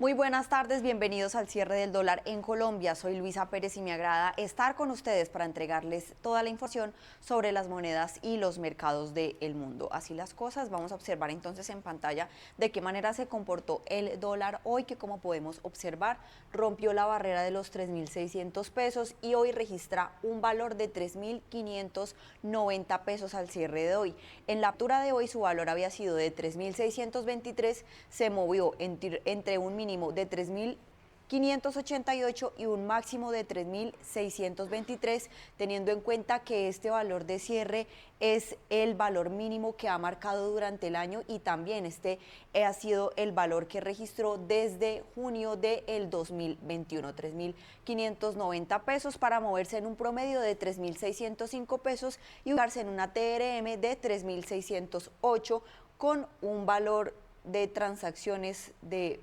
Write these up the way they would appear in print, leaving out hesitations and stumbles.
Muy buenas tardes, bienvenidos al cierre del dólar en Colombia. Soy Luisa Pérez y me agrada estar con ustedes para entregarles toda la información sobre las monedas y los mercados del mundo. Así las cosas, vamos a observar entonces en pantalla de qué manera se comportó el dólar hoy, que como podemos observar rompió la barrera de los 3.600 pesos y hoy registra un valor de 3.590 pesos al cierre de hoy. En la apertura de hoy su valor había sido de 3.623, se movió entre un mínimo de 3.588 y un máximo de 3.623, teniendo en cuenta que este valor de cierre es el valor mínimo que ha marcado durante el año y también este ha sido el valor que registró desde junio del 2021, 3.590 pesos, para moverse en un promedio de 3.605 pesos y ubicarse en una TRM de 3.608 con un valor de transacciones de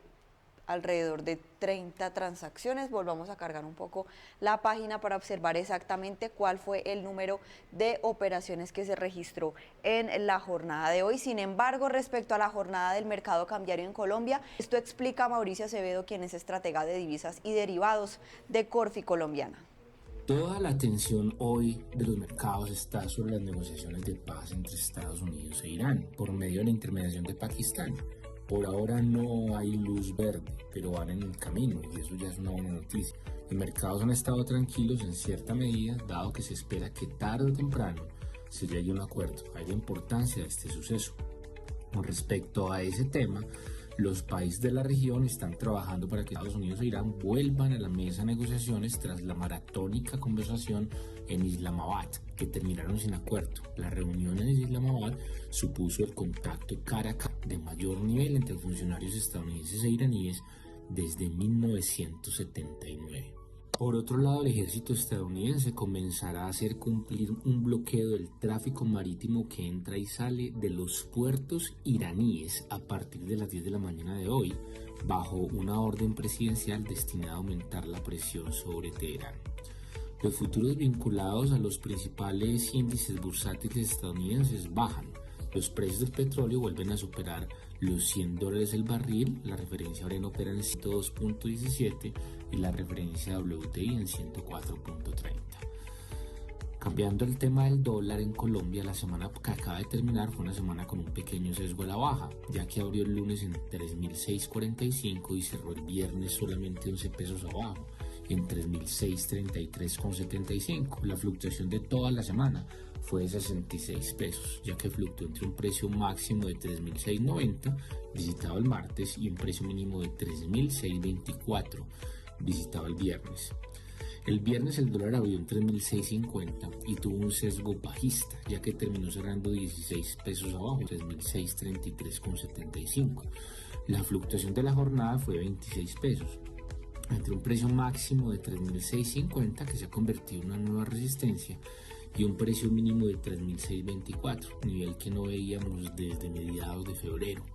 alrededor de 30 transacciones. Volvamos a cargar un poco la página para observar exactamente cuál fue el número de operaciones que se registró en la jornada de hoy. Sin embargo, respecto a la jornada del mercado cambiario en Colombia, esto explica Mauricio Acevedo, quien es estratega de divisas y derivados de Corfi Colombiana. Toda la atención hoy de los mercados está sobre las negociaciones de paz entre Estados Unidos e Irán por medio de la intermediación de Pakistán. Por ahora no hay luz verde, pero van en el camino y eso ya es una buena noticia. Los mercados han estado tranquilos en cierta medida, dado que se espera que tarde o temprano se llegue a un acuerdo. Hay la importancia de este suceso. Con respecto a ese tema, los países de la región están trabajando para que Estados Unidos e Irán vuelvan a la mesa de negociaciones tras la maratónica conversación en Islamabad, que terminaron sin acuerdo. La reunión en Islamabad supuso el contacto cara a cara de mayor nivel entre funcionarios estadounidenses e iraníes desde 1979. Por otro lado, el ejército estadounidense comenzará a hacer cumplir un bloqueo del tráfico marítimo que entra y sale de los puertos iraníes a partir de las 10 de la mañana de hoy, bajo una orden presidencial destinada a aumentar la presión sobre Teherán. Los futuros vinculados a los principales índices bursátiles estadounidenses bajan. Los precios del petróleo vuelven a superar los $100 el barril, la referencia Brent opera en 102.17 y la referencia WTI en 104.30. Cambiando el tema del dólar en Colombia, la semana que acaba de terminar fue una semana con un pequeño sesgo a la baja, ya que abrió el lunes en 3.645 y cerró el viernes solamente 11 pesos abajo, en 3.633,75. La fluctuación de toda la semana fue de 66 pesos, ya que fluctuó entre un precio máximo de 3.690, visitado el martes, y un precio mínimo de 3.624, visitado el viernes. El viernes el dólar abrió en 3.650 y tuvo un sesgo bajista, ya que terminó cerrando 16 pesos abajo, 3.633,75. La fluctuación de la jornada fue de 26 pesos, entre un precio máximo de 3.650, que se ha convertido en una nueva resistencia, y un precio mínimo de 3.624, nivel que no veíamos desde mediados de febrero.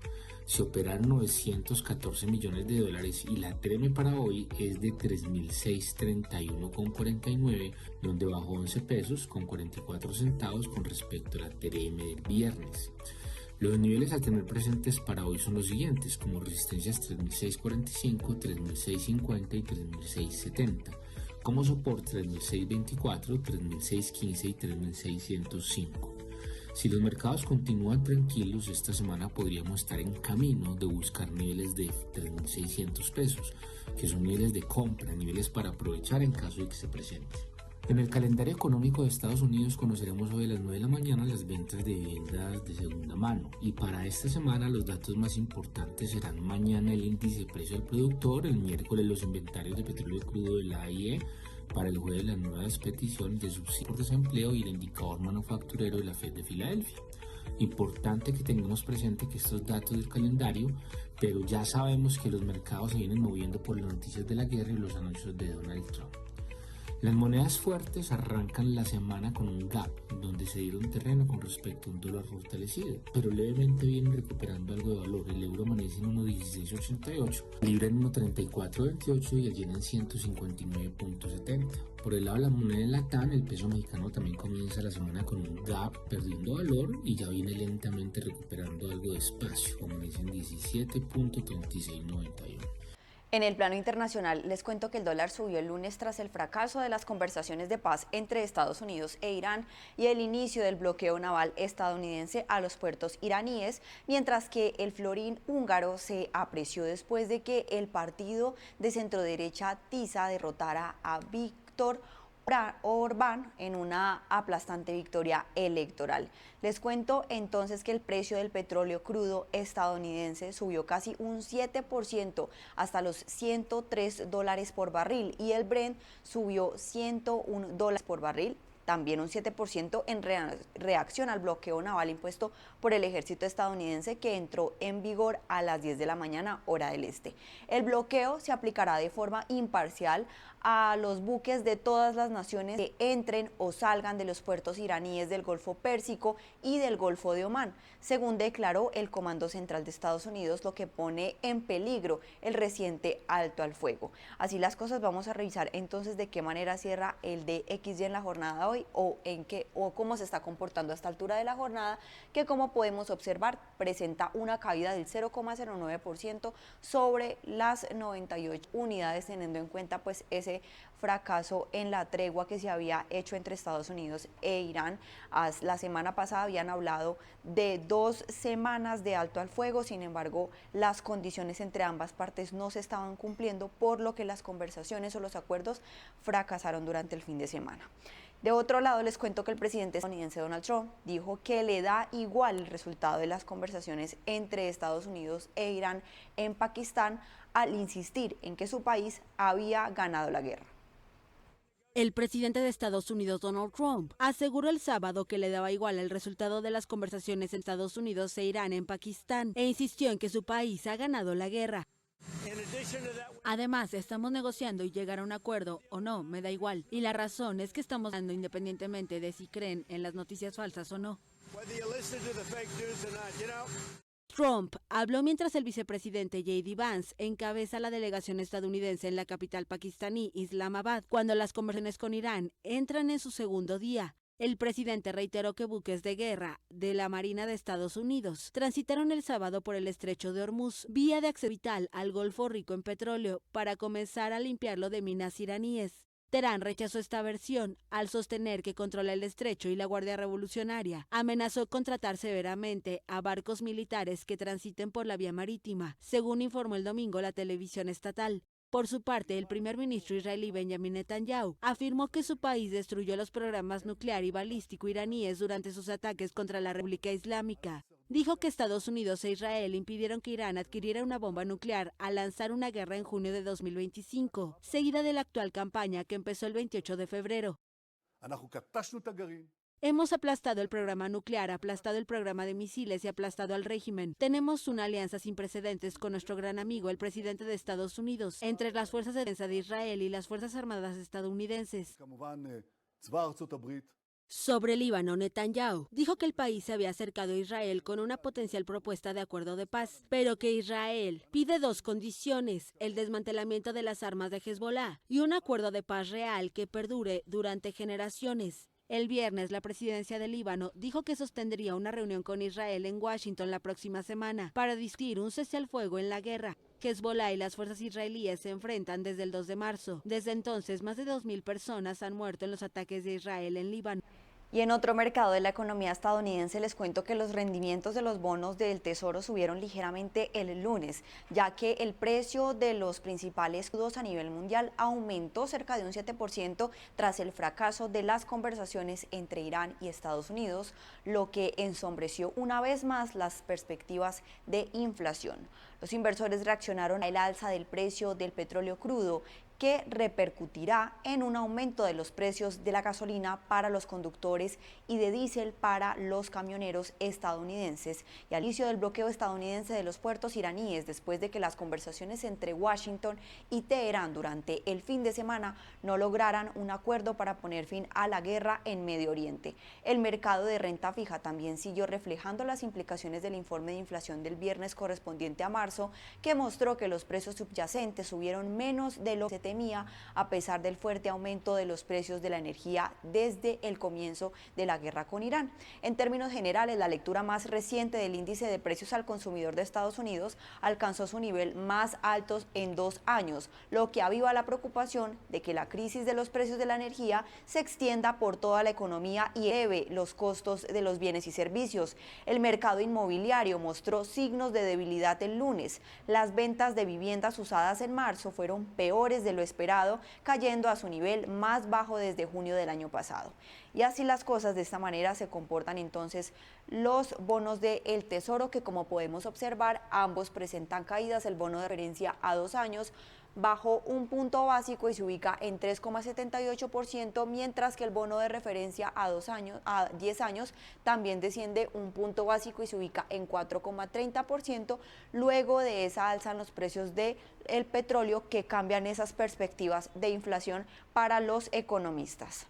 Se operaron 914 millones de dólares y la TRM para hoy es de 3.631,49, donde bajó 11 pesos con 44 centavos con respecto a la TRM del viernes. Los niveles a tener presentes para hoy son los siguientes, como resistencias 3.645, 3.650 y 3.670. Como soporte 3.624, 3.615 y 3.605. Si los mercados continúan tranquilos, esta semana podríamos estar en camino de buscar niveles de 3.600 pesos, que son niveles de compra, niveles para aprovechar en caso de que se presente. En el calendario económico de Estados Unidos conoceremos hoy a las 9 de la mañana las ventas de viviendas de segunda mano, y para esta semana los datos más importantes serán mañana el índice de precio del productor, el miércoles los inventarios de petróleo crudo de la AIE, para el jueves las nuevas peticiones de subsidio por desempleo y el indicador manufacturero de la Fed de Filadelfia. Importante que tengamos presente que estos datos del calendario, pero ya sabemos que los mercados se vienen moviendo por las noticias de la guerra y los anuncios de Donald Trump. Las monedas fuertes arrancan la semana con un gap, donde se dieron terreno con respecto a un dólar fortalecido, pero levemente vienen recuperando algo de valor. El euro amanece en 1.1688, libra en 1.3428 y el yen en 159.70. Por el lado de la moneda de Latam, el peso mexicano también comienza la semana con un gap perdiendo valor y ya viene lentamente recuperando algo de espacio, amanece en 17.3691. En el plano internacional, les cuento que el dólar subió el lunes tras el fracaso de las conversaciones de paz entre Estados Unidos e Irán y el inicio del bloqueo naval estadounidense a los puertos iraníes, mientras que el florín húngaro se apreció después de que el partido de centroderecha TISA derrotara a Víctor Orbán en una aplastante victoria electoral. Les cuento entonces que el precio del petróleo crudo estadounidense subió casi un 7% hasta los $103 por barril y el Brent subió $101 por barril, también un 7% en reacción al bloqueo naval impuesto por el ejército estadounidense que entró en vigor a las 10 de la mañana, hora del este. El bloqueo se aplicará de forma imparcial a los buques de todas las naciones que entren o salgan de los puertos iraníes del Golfo Pérsico y del Golfo de Omán, según declaró el Comando Central de Estados Unidos, lo que pone en peligro el reciente alto al fuego. Así las cosas, vamos a revisar entonces de qué manera cierra el DXY en la jornada de hoy o cómo se está comportando a esta altura de la jornada, que como podemos observar presenta una caída del 0,09% sobre las 98 unidades, teniendo en cuenta pues ese fracaso en la tregua que se había hecho entre Estados Unidos e Irán. La semana pasada habían hablado de 2 semanas de alto al fuego, sin embargo, las condiciones entre ambas partes no se estaban cumpliendo, por lo que las conversaciones o los acuerdos fracasaron durante el fin de semana. De otro lado, les cuento que el presidente estadounidense Donald Trump dijo que le da igual el resultado de las conversaciones entre Estados Unidos e Irán en Pakistán, al insistir en que su país había ganado la guerra. El presidente de Estados Unidos, Donald Trump, aseguró el sábado que le daba igual el resultado de las conversaciones entre Estados Unidos e Irán en Pakistán e insistió en que su país ha ganado la guerra. Además, estamos negociando y llegar a un acuerdo o no, me da igual. Y la razón es que estamos dando independientemente de si creen en las noticias falsas o no. Trump habló mientras el vicepresidente J.D. Vance encabeza la delegación estadounidense en la capital pakistaní, Islamabad, cuando las conversaciones con Irán entran en su segundo día. El presidente reiteró que buques de guerra de la Marina de Estados Unidos transitaron el sábado por el estrecho de Hormuz, vía de acceso vital al Golfo rico en petróleo, para comenzar a limpiarlo de minas iraníes. Teherán rechazó esta versión al sostener que controla el estrecho y la Guardia Revolucionaria amenazó contratar severamente a barcos militares que transiten por la vía marítima, según informó el domingo la televisión estatal. Por su parte, el primer ministro israelí Benjamin Netanyahu afirmó que su país destruyó los programas nuclear y balístico iraníes durante sus ataques contra la República Islámica. Dijo que Estados Unidos e Israel impidieron que Irán adquiriera una bomba nuclear al lanzar una guerra en junio de 2025, seguida de la actual campaña que empezó el 28 de febrero. Hemos aplastado el programa nuclear, aplastado el programa de misiles y aplastado al régimen. Tenemos una alianza sin precedentes con nuestro gran amigo, el presidente de Estados Unidos, entre las fuerzas de defensa de Israel y las fuerzas armadas estadounidenses. Sobre Líbano, Netanyahu dijo que el país se había acercado a Israel con una potencial propuesta de acuerdo de paz, pero que Israel pide 2 condiciones: el desmantelamiento de las armas de Hezbollah y un acuerdo de paz real que perdure durante generaciones. El viernes, la presidencia de Líbano dijo que sostendría una reunión con Israel en Washington la próxima semana para discutir un cese al fuego en la guerra. Hezbollah y las fuerzas israelíes se enfrentan desde el 2 de marzo. Desde entonces, más de 2.000 personas han muerto en los ataques de Israel en Líbano. Y en otro mercado de la economía estadounidense les cuento que los rendimientos de los bonos del Tesoro subieron ligeramente el lunes, ya que el precio de los principales crudos a nivel mundial aumentó cerca de un 7% tras el fracaso de las conversaciones entre Irán y Estados Unidos, lo que ensombreció una vez más las perspectivas de inflación. Los inversores reaccionaron al alza del precio del petróleo crudo, que repercutirá en un aumento de los precios de la gasolina para los conductores y de diésel para los camioneros estadounidenses, y al inicio del bloqueo estadounidense de los puertos iraníes, después de que las conversaciones entre Washington y Teherán durante el fin de semana no lograran un acuerdo para poner fin a la guerra en Medio Oriente. El mercado de renta fija también siguió reflejando las implicaciones del informe de inflación del viernes correspondiente a marzo, que mostró que los precios subyacentes subieron menos de los 70 pandemia, a pesar del fuerte aumento de los precios de la energía desde el comienzo de la guerra con Irán. En términos generales, la lectura más reciente del índice de precios al consumidor de Estados Unidos alcanzó su nivel más alto en 2 años, lo que aviva la preocupación de que la crisis de los precios de la energía se extienda por toda la economía y eleve los costos de los bienes y servicios. El mercado inmobiliario mostró signos de debilidad el lunes. Las ventas de viviendas usadas en marzo fueron peores de lo esperado, cayendo a su nivel más bajo desde junio del año pasado. Y así las cosas, de esta manera se comportan entonces los bonos del Tesoro, que como podemos observar, ambos presentan caídas. El bono de referencia a 2 años bajó un punto básico y se ubica en 3,78%, mientras que el bono de referencia a 10 años también desciende un punto básico y se ubica en 4,30%, luego de esa alza en los precios del petróleo que cambian esas perspectivas de inflación para los economistas.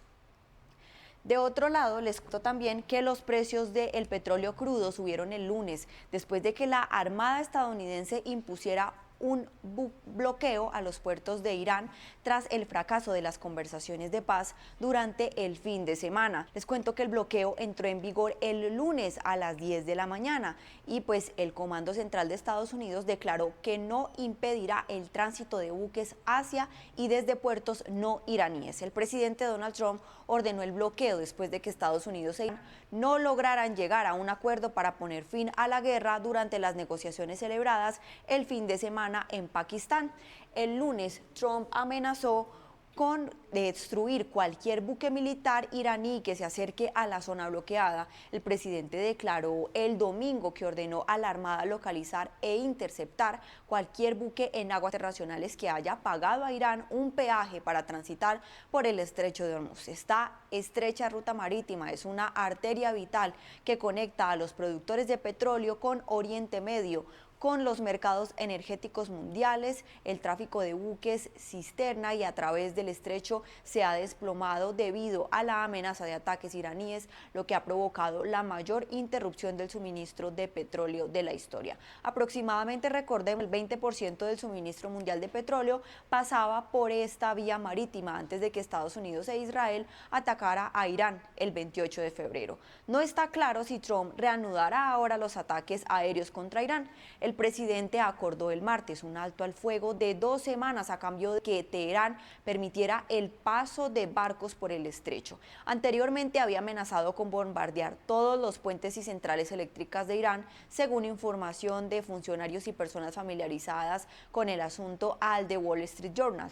De otro lado, les cuento también que los precios del petróleo crudo subieron el lunes, después de que la Armada estadounidense impusiera un bloqueo a los puertos de Irán tras el fracaso de las conversaciones de paz durante el fin de semana. Les cuento que el bloqueo entró en vigor el lunes a las 10 de la mañana y pues el Comando Central de Estados Unidos declaró que no impedirá el tránsito de buques hacia y desde puertos no iraníes. El presidente Donald Trump ordenó el bloqueo después de que Estados Unidos e Irán no lograran llegar a un acuerdo para poner fin a la guerra durante las negociaciones celebradas el fin de semana en Pakistán. El lunes, Trump amenazó con destruir cualquier buque militar iraní que se acerque a la zona bloqueada. El presidente declaró el domingo que ordenó a la Armada localizar e interceptar cualquier buque en aguas internacionales que haya pagado a Irán un peaje para transitar por el estrecho de Hormuz. Esta estrecha ruta marítima es una arteria vital que conecta a los productores de petróleo con Oriente Medio, con los mercados energéticos mundiales. El tráfico de buques cisterna y a través del estrecho se ha desplomado debido a la amenaza de ataques iraníes, lo que ha provocado la mayor interrupción del suministro de petróleo de la historia. Aproximadamente, recordemos, el 20% del suministro mundial de petróleo pasaba por esta vía marítima antes de que Estados Unidos e Israel atacara a Irán el 28 de febrero. No está claro si Trump reanudará ahora los ataques aéreos contra Irán. El presidente acordó el martes un alto al fuego de 2 semanas a cambio de que Teherán permitiera el paso de barcos por el estrecho. Anteriormente había amenazado con bombardear todos los puentes y centrales eléctricas de Irán, según información de funcionarios y personas familiarizadas con el asunto al The Wall Street Journal.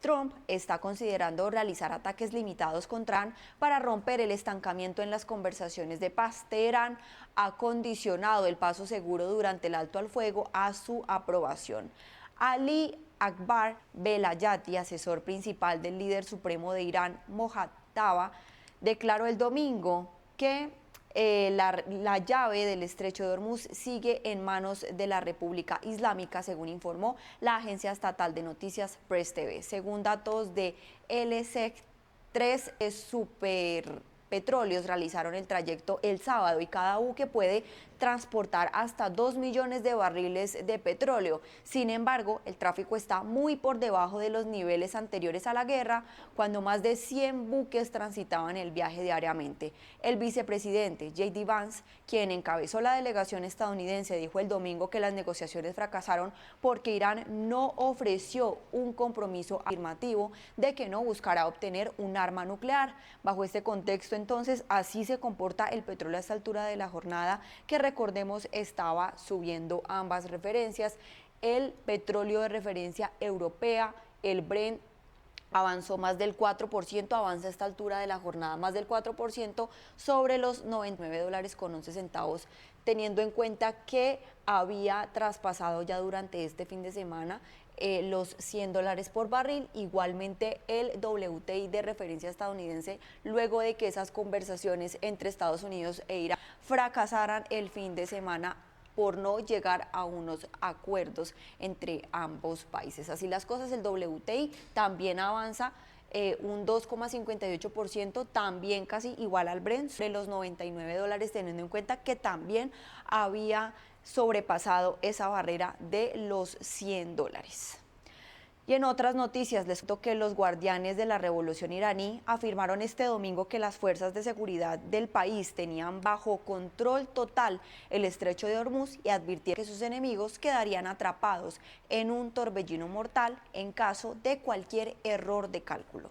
Trump está considerando realizar ataques limitados contra Irán para romper el estancamiento en las conversaciones de paz. Teherán ha condicionado el paso seguro durante el alto al fuego a su aprobación. Ali Akbar Velayati, asesor principal del líder supremo de Irán, Mojtaba, declaró el domingo que la llave del estrecho de Hormuz sigue en manos de la República Islámica, según informó la agencia estatal de noticias Press TV. Según datos de LSEG, 3 superpetróleos realizaron el trayecto el sábado y cada buque puede transportar hasta 2 millones de barriles de petróleo. Sin embargo, el tráfico está muy por debajo de los niveles anteriores a la guerra, cuando más de 100 buques transitaban el viaje diariamente. El vicepresidente J.D. Vance, quien encabezó la delegación estadounidense, dijo el domingo que las negociaciones fracasaron porque Irán no ofreció un compromiso afirmativo de que no buscará obtener un arma nuclear. Bajo este contexto, entonces, así se comporta el petróleo a esta altura de la jornada, que recordemos estaba subiendo ambas referencias. El petróleo de referencia europea, el Brent, avanzó más del 4%, avanza a esta altura de la jornada más del 4% sobre los $99.11, teniendo en cuenta que había traspasado ya durante este fin de semana los $100 por barril. Igualmente el WTI de referencia estadounidense, luego de que esas conversaciones entre Estados Unidos e Irán fracasaran el fin de semana por no llegar a unos acuerdos entre ambos países. Así las cosas, el WTI también avanza un 2,58%, también casi igual al Brent, de los $99, teniendo en cuenta que también había sobrepasado esa barrera de los $100. Y en otras noticias les cuento que los guardianes de la revolución iraní afirmaron este domingo que las fuerzas de seguridad del país tenían bajo control total el estrecho de Hormuz y advirtieron que sus enemigos quedarían atrapados en un torbellino mortal en caso de cualquier error de cálculo.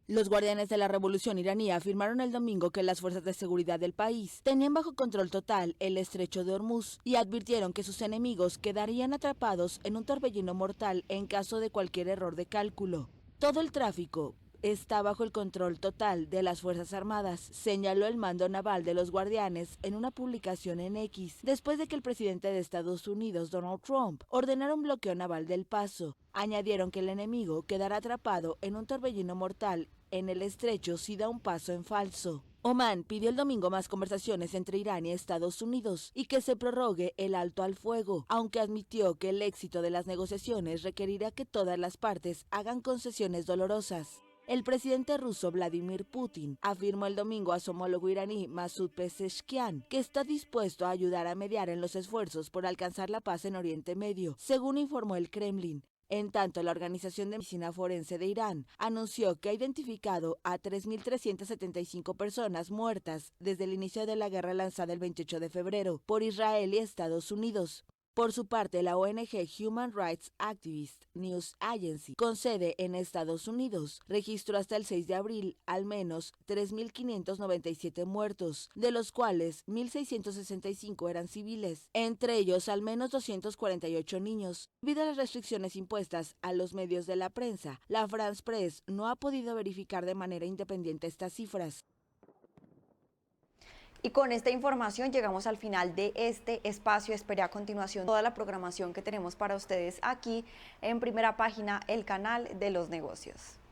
Los guardianes de la revolución iraní afirmaron el domingo que las fuerzas de seguridad del país tenían bajo control total el estrecho de Hormuz y advirtieron que sus enemigos quedarían atrapados en un torbellino mortal en caso de cualquier error de cálculo. Todo el tráfico está bajo el control total de las Fuerzas Armadas, señaló el mando naval de los guardianes en una publicación en X, después de que el presidente de Estados Unidos, Donald Trump, ordenara un bloqueo naval del paso. Añadieron que el enemigo quedará atrapado en un torbellino mortal en el estrecho si da un paso en falso. Omán pidió el domingo más conversaciones entre Irán y Estados Unidos y que se prorrogue el alto al fuego, aunque admitió que el éxito de las negociaciones requerirá que todas las partes hagan concesiones dolorosas. El presidente ruso Vladimir Putin afirmó el domingo a su homólogo iraní Masoud Pezeshkian que está dispuesto a ayudar a mediar en los esfuerzos por alcanzar la paz en Oriente Medio, según informó el Kremlin. En tanto, la Organización de Medicina Forense de Irán anunció que ha identificado a 3.375 personas muertas desde el inicio de la guerra lanzada el 28 de febrero por Israel y Estados Unidos. Por su parte, la ONG Human Rights Activist News Agency, con sede en Estados Unidos, registró hasta el 6 de abril al menos 3.597 muertos, de los cuales 1.665 eran civiles, entre ellos al menos 248 niños. Debido a las restricciones impuestas a los medios de la prensa, la France Press no ha podido verificar de manera independiente estas cifras. Y con esta información llegamos al final de este espacio. Espere a continuación toda la programación que tenemos para ustedes aquí en Primera Página, el canal de los negocios.